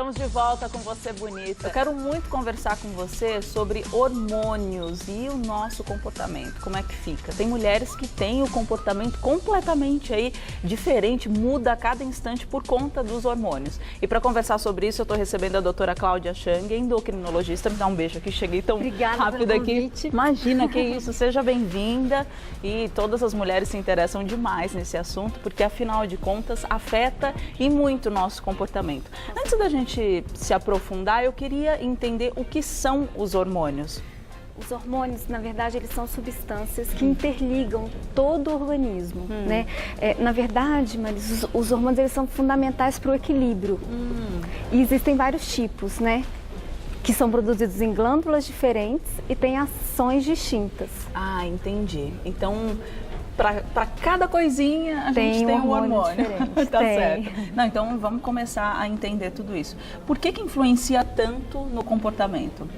Estamos de volta com Você Bonita. Eu quero muito conversar com você sobre hormônios e o nosso comportamento, como é que fica. Tem mulheres que têm o comportamento completamente aí diferente, muda a cada instante por conta dos hormônios. E para conversar sobre isso, eu estou recebendo a doutora Cláudia Chang, endocrinologista. Me dá um beijo aqui, cheguei tão rápido aqui. Imagina, que isso, seja bem-vinda. E todas as mulheres se interessam demais nesse assunto, porque afinal de contas afeta e muito o nosso comportamento. Antes da gente se aprofundar, eu queria entender o que são os hormônios. Os hormônios, na verdade, eles são substâncias que interligam todo o organismo, né? Na verdade, Maris, os hormônios eles são fundamentais para o equilíbrio. E existem vários tipos, né? Que são produzidos em glândulas diferentes e têm ações distintas. Ah, entendi. Então, para cada coisinha a gente tem um hormônio. Tá certo. Não, então vamos começar a entender tudo isso. Por que influencia tanto no comportamento?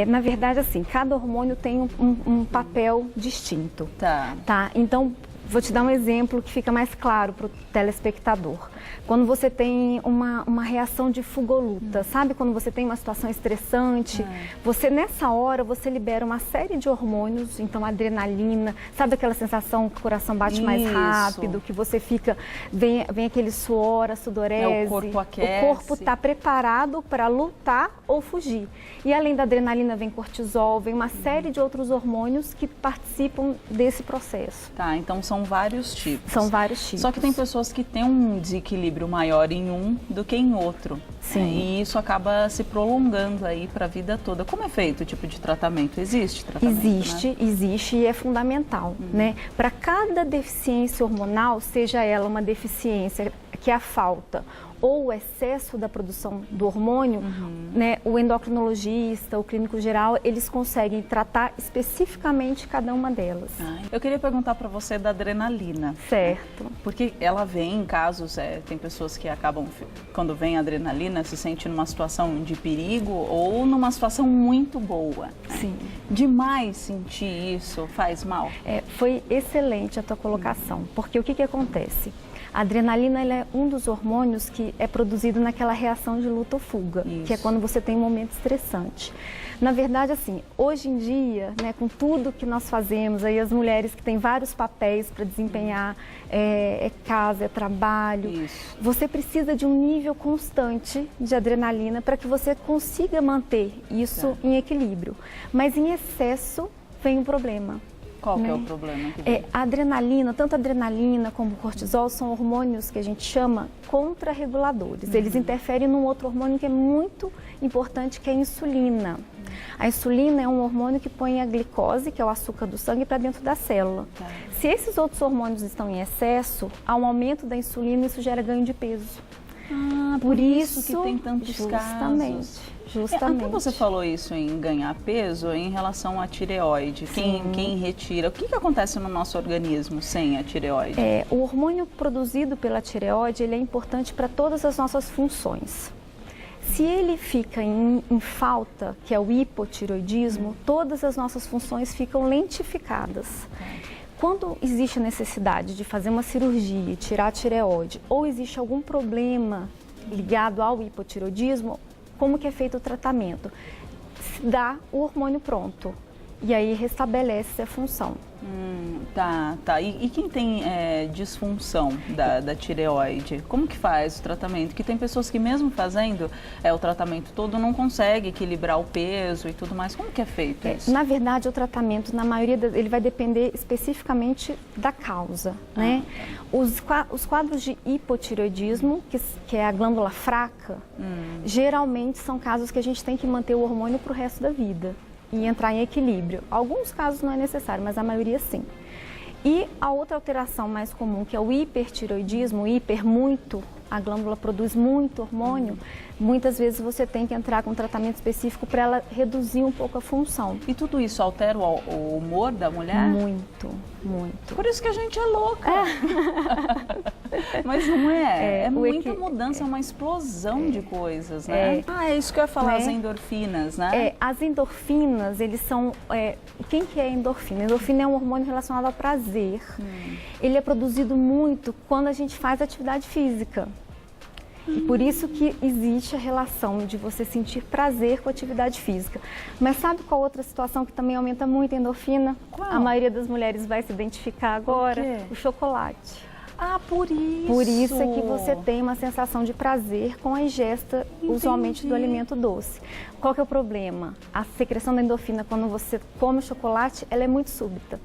Na verdade, assim, cada hormônio tem um papel distinto. Tá. Então, vou te dar um exemplo que fica mais claro para o telespectador. Quando você tem uma reação de fuga ou luta, sabe? Quando você tem uma situação estressante, você nessa hora você libera uma série de hormônios, então adrenalina, sabe aquela sensação que o coração bate mais rápido, que você fica, vem aquele suor, a sudorese. O corpo aquece. O corpo está preparado para lutar ou fugir. E além da adrenalina vem cortisol, vem uma série de outros hormônios que participam desse processo. Tá, então são vários tipos. São vários tipos. Só que tem pessoas que têm um desequilíbrio maior em um do que em outro. Sim. E isso acaba se prolongando aí para a vida toda. Como é feito o tipo de tratamento? Existe tratamento? Existe e é fundamental, né? Para cada deficiência hormonal, seja ela uma deficiência que é a falta ou o excesso da produção do hormônio, né, o endocrinologista, o clínico geral, eles conseguem tratar especificamente cada uma delas. Eu queria perguntar para você da adrenalina. Certo. Porque ela vem em casos, tem pessoas que acabam, quando vem a adrenalina, se sente numa situação de perigo ou numa situação muito boa. Sim. Demais sentir isso faz mal? Foi excelente a tua colocação, porque o que acontece? A adrenalina ela é um dos hormônios que é produzido naquela reação de luta ou fuga, que é quando você tem um momento estressante. Na verdade, assim, hoje em dia, né, com tudo que nós fazemos, aí as mulheres que têm vários papéis para desempenhar, é casa, é trabalho, você precisa de um nível constante de adrenalina para que você consiga manter isso em equilíbrio. Mas em excesso vem um problema. Qual que é o problema? A adrenalina, tanto a adrenalina como o cortisol são hormônios que a gente chama contrarreguladores. Eles interferem num outro hormônio que é muito importante, que é a insulina. A insulina é um hormônio que põe a glicose, que é o açúcar do sangue, para dentro da célula. Se esses outros hormônios estão em excesso, há um aumento da insulina e isso gera ganho de peso. Por isso que tem tantos casos. Justamente. Até você falou isso em ganhar peso em relação à tireoide. Quem retira, o que acontece no nosso organismo sem a tireoide? O hormônio produzido pela tireoide ele é importante para todas as nossas funções. Se ele fica em falta, que é o hipotireoidismo, todas as nossas funções ficam lentificadas. Quando existe a necessidade de fazer uma cirurgia e tirar a tireoide, ou existe algum problema ligado ao hipotireoidismo, como que é feito o tratamento? Se dá o hormônio pronto e aí restabelece a função. Tá. E quem tem disfunção da tireoide, como que faz o tratamento? Porque tem pessoas que mesmo fazendo o tratamento todo não consegue equilibrar o peso e tudo mais. Como que é feito isso? Na verdade, o tratamento, na maioria ele vai depender especificamente da causa, né? Os quadros de hipotireoidismo, que é a glândula fraca, geralmente são casos que a gente tem que manter o hormônio para o resto da vida e entrar em equilíbrio. Alguns casos não é necessário, mas a maioria sim. E a outra alteração mais comum, que é o hipertireoidismo, a glândula produz muito hormônio, muitas vezes você tem que entrar com um tratamento específico para ela reduzir um pouco a função. E tudo isso altera o humor da mulher? Muito. Por isso que a gente é louca. Mas não é? É muita mudança, é uma explosão de coisas, né? É isso que eu ia falar, as endorfinas, né? As endorfinas, eles são... quem que é a endorfina? A endorfina é um hormônio relacionado ao prazer. Ele é produzido muito quando a gente faz atividade física. E por isso que existe a relação de você sentir prazer com a atividade física. Mas sabe qual outra situação que também aumenta muito a endorfina? Qual? A maioria das mulheres vai se identificar agora. O quê? O chocolate. Ah, por isso! Por isso é que você tem uma sensação de prazer com a ingesta, usualmente, do alimento doce. Qual que é o problema? A secreção da endorfina, quando você come o chocolate, ela é muito súbita.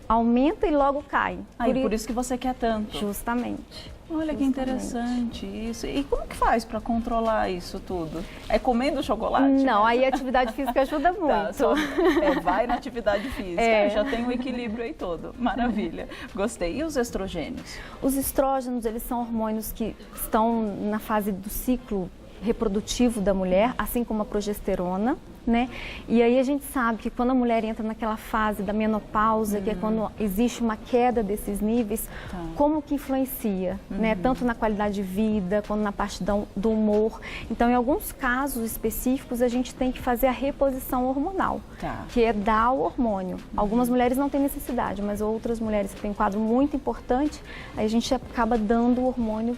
Aumenta e logo cai. Por isso que você quer tanto. Justamente. Olha que interessante isso. E como que faz para controlar isso tudo? É comendo chocolate? Não, aí a atividade física ajuda muito. Tá, vai na atividade física, já tem o equilíbrio aí todo. Maravilha. Gostei. E os estrogênios? Os estrógenos, eles são hormônios que estão na fase do ciclo reprodutivo da mulher, assim como a progesterona, né? E aí a gente sabe que quando a mulher entra naquela fase da menopausa, que é quando existe uma queda desses níveis, como que influencia, né? Tanto na qualidade de vida, quanto na parte do humor. Então, em alguns casos específicos, a gente tem que fazer a reposição hormonal, que é dar o hormônio. Algumas mulheres não têm necessidade, mas outras mulheres que têm um quadro muito importante, aí a gente acaba dando o hormônio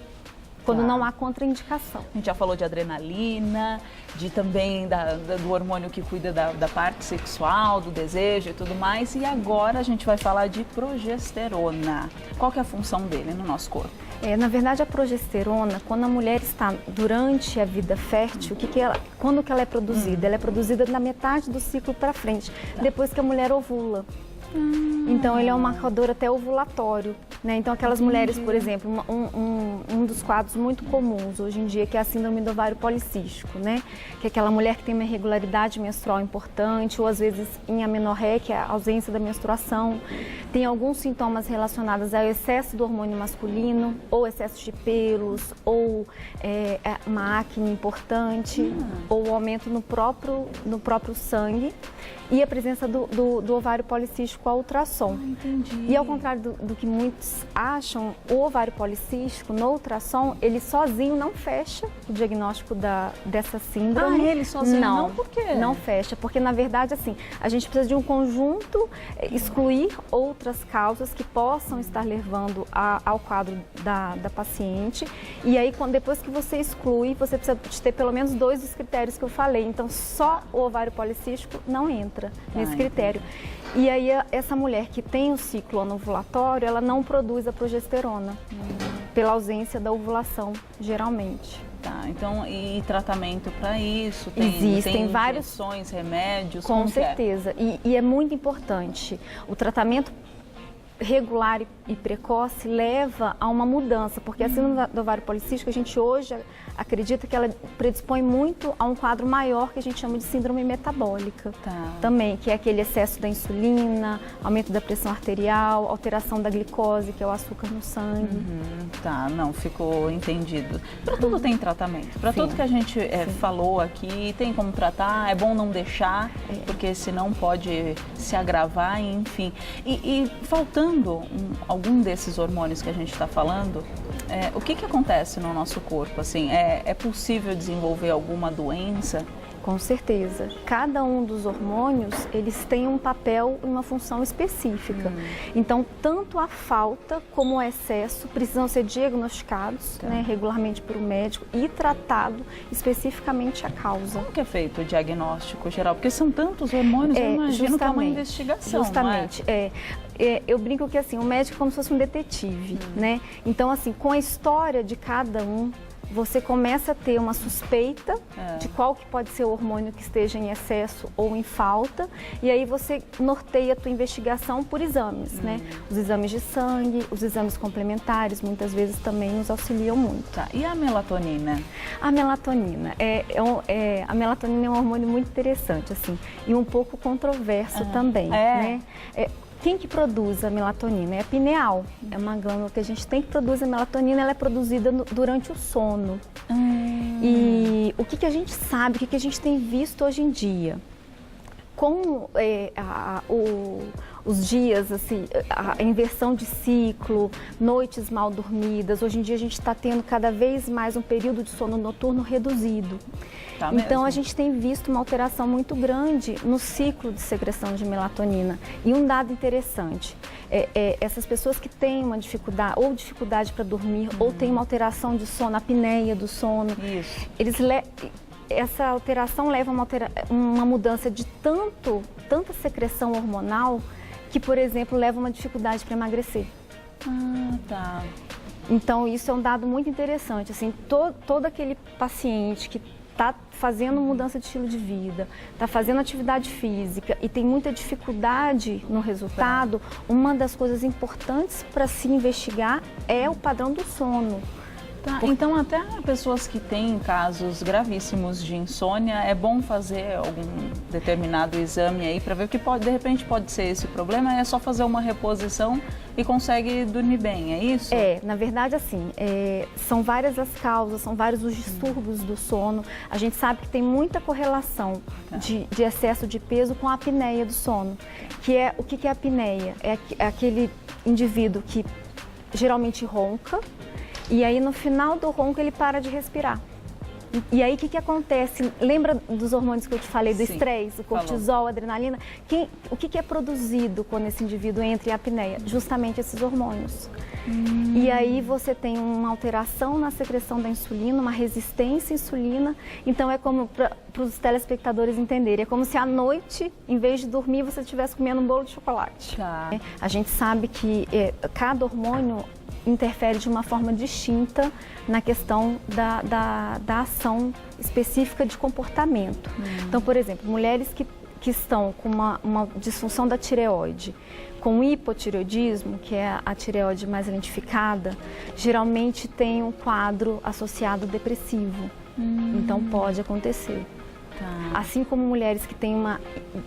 quando não há contraindicação. A gente já falou de adrenalina, de também do hormônio que cuida da parte sexual, do desejo e tudo mais. E agora a gente vai falar de progesterona. Qual que é a função dele no nosso corpo? Na verdade, a progesterona, quando a mulher está durante a vida fértil, quando que ela é produzida? Ela é produzida na metade do ciclo para frente, depois que a mulher ovula. Então, ele é um marcador até ovulatório, né? Então, aquelas mulheres, por exemplo, um dos quadros muito comuns hoje em dia, que é a síndrome do ovário policístico, né? Que é aquela mulher que tem uma irregularidade menstrual importante, ou às vezes em amenorreia, que é a ausência da menstruação. Tem alguns sintomas relacionados ao excesso do hormônio masculino, ou excesso de pelos, ou uma acne importante, ou aumento no próprio sangue. E a presença do ovário policístico ao ultrassom. Entendi. E ao contrário do que muitos acham, o ovário policístico no ultrassom, ele sozinho não fecha o diagnóstico dessa síndrome. Ele sozinho não? Por quê? Não fecha, porque na verdade assim, a gente precisa de um conjunto, excluir outras causas que possam estar levando ao quadro da paciente. E aí, depois que você exclui, você precisa de ter pelo menos 2 dos critérios que eu falei. Então, só o ovário policístico não entra nesse critério. E aí, essa mulher que tem o ciclo anovulatório, ela não produz a progesterona, pela ausência da ovulação, geralmente. Então, e tratamento para isso? Existem vários injeções, remédios? Com certeza. E é muito importante. O tratamento regular e precoce leva a uma mudança, porque a síndrome do ovário policístico, a gente hoje acredita que ela predispõe muito a um quadro maior que a gente chama de síndrome metabólica também, que é aquele excesso da insulina, aumento da pressão arterial, alteração da glicose, que é o açúcar no sangue. Não, ficou entendido. Para tudo tem tratamento, para tudo que a gente falou aqui, tem como tratar, é bom não deixar, porque senão pode se agravar, enfim. E faltando algum desses hormônios que a gente está falando, o que acontece no nosso corpo? Assim, é possível desenvolver alguma doença? Com certeza. Cada um dos hormônios, eles têm um papel e uma função específica. Então, tanto a falta como o excesso precisam ser diagnosticados regularmente por um médico e tratado especificamente a causa. Como que é feito o diagnóstico geral? Porque são tantos hormônios, eu imagino que é uma investigação. Justamente. Eu brinco que assim, o médico é como se fosse um detetive, né? Então, assim, com a história de cada um, você começa a ter uma suspeita de qual que pode ser o hormônio que esteja em excesso ou em falta, e aí você norteia a tua investigação por exames, né? Os exames de sangue, os exames complementares, muitas vezes também nos auxiliam muito. E a melatonina? A melatonina a melatonina é um hormônio muito interessante, assim, e um pouco controverso também, né? Quem que produz a melatonina? É a pineal. É uma glândula que a gente tem que produzir a melatonina, ela é produzida durante o sono. E o que a gente sabe, o que a gente tem visto hoje em dia? Com o os dias, assim, a inversão de ciclo, noites mal dormidas. Hoje em dia a gente está tendo cada vez mais um período de sono noturno reduzido. Tá então mesmo. a gente tem visto uma alteração muito grande no ciclo de secreção de melatonina. E um dado interessante, essas pessoas que têm uma dificuldade para dormir, ou têm uma alteração de sono, a apneia do sono, essa alteração leva a uma mudança de tanta secreção hormonal que, por exemplo, leva a uma dificuldade para emagrecer. Ah, tá. Então, isso é um dado muito interessante. Assim, todo aquele paciente que está fazendo mudança de estilo de vida, está fazendo atividade física e tem muita dificuldade no resultado, uma das coisas importantes para se investigar é o padrão do sono. Tá, então até pessoas que têm casos gravíssimos de insônia, é bom fazer algum determinado exame aí para ver o que de repente pode ser esse problema, é só fazer uma reposição e consegue dormir bem, é isso? Na verdade assim, são várias as causas, são vários os distúrbios do sono. A gente sabe que tem muita correlação de excesso de peso com a apneia do sono. O que é a apneia? É aquele indivíduo que geralmente ronca, e aí no final do ronco ele para de respirar. E aí o que acontece? Lembra dos hormônios que eu te falei, do estresse, o cortisol, a adrenalina? O que é produzido quando esse indivíduo entra em apneia? Justamente esses hormônios. E aí você tem uma alteração na secreção da insulina, uma resistência à insulina. Então é como, para os telespectadores entenderem, é como se à noite, em vez de dormir, você estivesse comendo um bolo de chocolate. Tá. A gente sabe que cada hormônio interfere de uma forma distinta na questão da ação específica de comportamento. Então, por exemplo, mulheres que estão com uma disfunção da tireoide, com hipotireoidismo, que é a tireoide mais lentificada, geralmente tem um quadro associado depressivo. Então, pode acontecer. Tá. Assim como mulheres que têm uma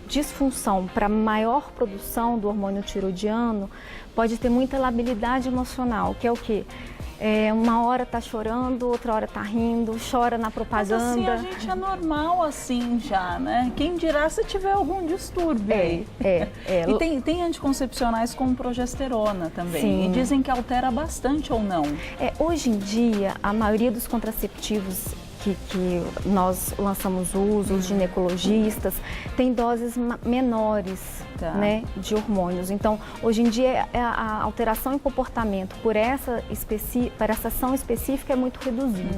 disfunção para maior produção do hormônio tiroidiano, pode ter muita labilidade emocional, que é o quê? Uma hora tá chorando, outra hora tá rindo, chora na propaganda. Mas assim, a gente é normal assim já, né? Quem dirá se tiver algum distúrbio aí. E tem anticoncepcionais com progesterona também. Sim. E dizem que altera bastante ou não? Hoje em dia, a maioria dos contraceptivos que nós lançamos uso, os ginecologistas, tem doses menores, né, de hormônios. Então, hoje em dia, a alteração em comportamento por essa ação específica é muito reduzida.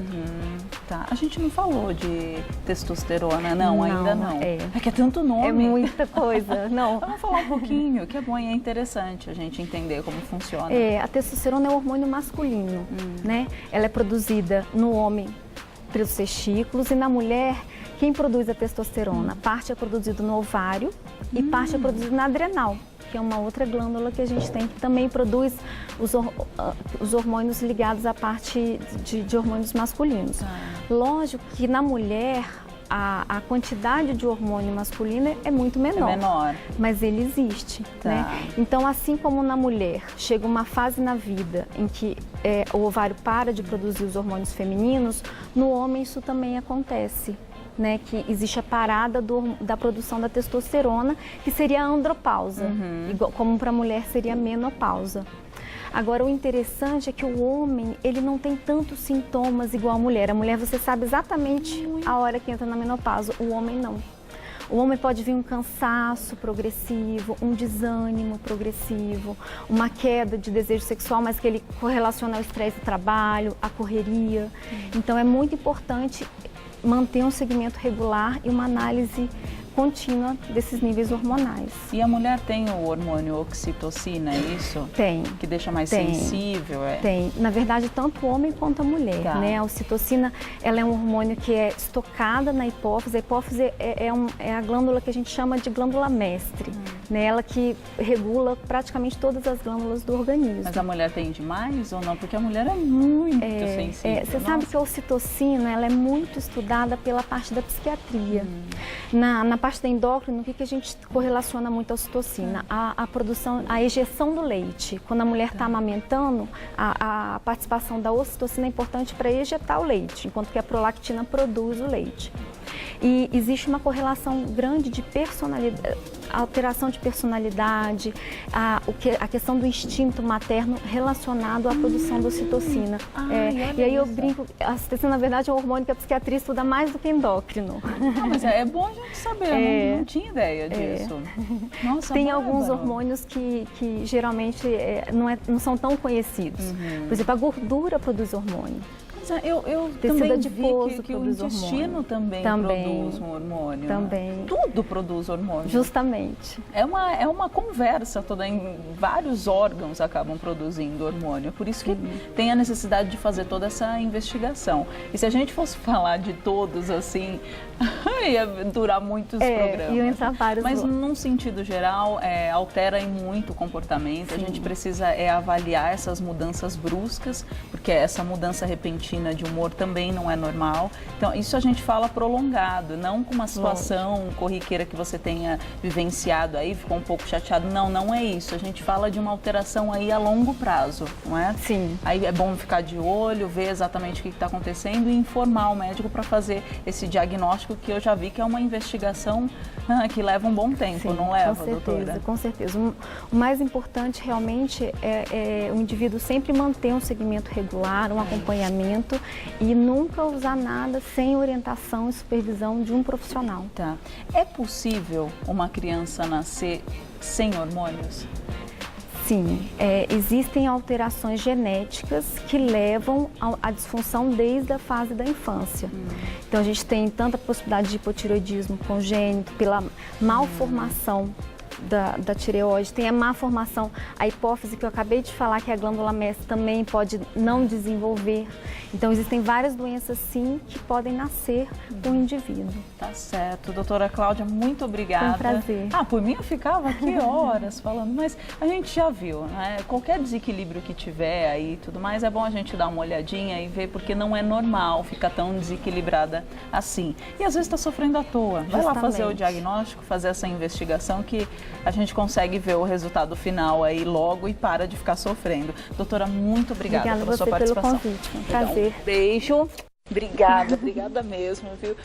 Tá. A gente não falou de testosterona, não, ainda não. É que é tanto nome. É muita coisa, não. Vamos falar um pouquinho, que é bom e é interessante a gente entender como funciona. A testosterona é um hormônio masculino, né? Ela é produzida no homem pelos testículos e na mulher, quem produz a testosterona? Parte é produzido no ovário e parte é produzido na adrenal, que é uma outra glândula que a gente tem, que também produz os hormônios ligados à parte de hormônios masculinos. Lógico que na mulher, a quantidade de hormônio masculino é muito menor. É menor. Mas ele existe, né? Então, assim como na mulher, chega uma fase na vida em que o ovário para de produzir os hormônios femininos, no homem isso também acontece, né? Que existe a parada da produção da testosterona, que seria a andropausa, igual, como para a mulher seria a menopausa. Agora, o interessante é que o homem, ele não tem tantos sintomas igual a mulher. A mulher, você sabe exatamente a hora que entra na menopausa. O homem, não. O homem pode vir um cansaço progressivo, um desânimo progressivo, uma queda de desejo sexual, mas que ele correlaciona ao estresse do trabalho, à correria. Então, é muito importante manter um segmento regular e uma análise contínua desses níveis hormonais. E a mulher tem o hormônio oxitocina, é isso? Tem. Que deixa mais sensível? Tem. Na verdade, tanto o homem quanto a mulher, né? A ocitocina, ela é um hormônio que é estocada na hipófise. A hipófise é a glândula que a gente chama de glândula mestre, né? Ela que regula praticamente todas as glândulas do organismo. Mas a mulher tem demais ou não? Porque a mulher é muito sensível. Você sabe que a ocitocina, ela é muito estudada pela parte da psiquiatria. Na parte da endócrina, o que a gente correlaciona muito a ocitocina? A produção, a ejeção do leite. Quando a mulher está amamentando, a participação da ocitocina é importante para ejetar o leite, enquanto que a prolactina produz o leite. E existe uma correlação grande de personalidade, alteração de personalidade, a questão do instinto materno relacionado à produção da ocitocina. E aí eu brinco, a ocitocina na verdade é um hormônio que a psiquiatria estuda mais do que endócrino. Mas é bom a gente saber, eu não tinha ideia disso. Nossa, tem alguns hormônios que geralmente não são tão conhecidos. Por exemplo, a gordura produz hormônio. Eu também vi que o intestino também produz um hormônio. Também. Tudo produz hormônio. Justamente. É uma conversa toda, em vários órgãos acabam produzindo hormônio. Por isso que tem a necessidade de fazer toda essa investigação. E se a gente fosse falar de todos assim, ia durar muitos programas. Iam entrar vários. Mas num sentido geral, altera muito o comportamento. Sim. A gente precisa avaliar essas mudanças bruscas, porque essa mudança repentina de humor também não é normal. Então, isso a gente fala prolongado, não com uma situação corriqueira que você tenha vivenciado aí, ficou um pouco chateado. Não é isso. A gente fala de uma alteração aí a longo prazo, não é? Sim. Aí é bom ficar de olho, ver exatamente o que está acontecendo e informar o médico para fazer esse diagnóstico, que eu já vi que é uma investigação que leva um bom tempo, não leva, doutora? Com certeza. O mais importante realmente é o indivíduo sempre manter um segmento regular, um acompanhamento e nunca usar nada sem orientação e supervisão de um profissional. Tá. É possível uma criança nascer sem hormônios? Sim, existem alterações genéticas que levam à disfunção desde a fase da infância. Então a gente tem tanta possibilidade de hipotireoidismo congênito, pela malformação da tireoide, tem a má formação, a hipófise que eu acabei de falar, que é a glândula mestre, também pode não desenvolver. Então existem várias doenças sim que podem nascer com o indivíduo. Tá certo. Doutora Cláudia, muito obrigada. Foi um prazer. Por mim eu ficava aqui horas falando, mas a gente já viu, né? Qualquer desequilíbrio que tiver aí e tudo mais, é bom a gente dar uma olhadinha e ver, porque não é normal ficar tão desequilibrada assim. E às vezes está sofrendo à toa. Vai lá fazer o diagnóstico, fazer essa investigação que a gente consegue ver o resultado final aí logo e para de ficar sofrendo. Doutora, muito obrigada pela sua participação. Obrigada pelo convite, um prazer. Então, beijo, obrigada mesmo, viu?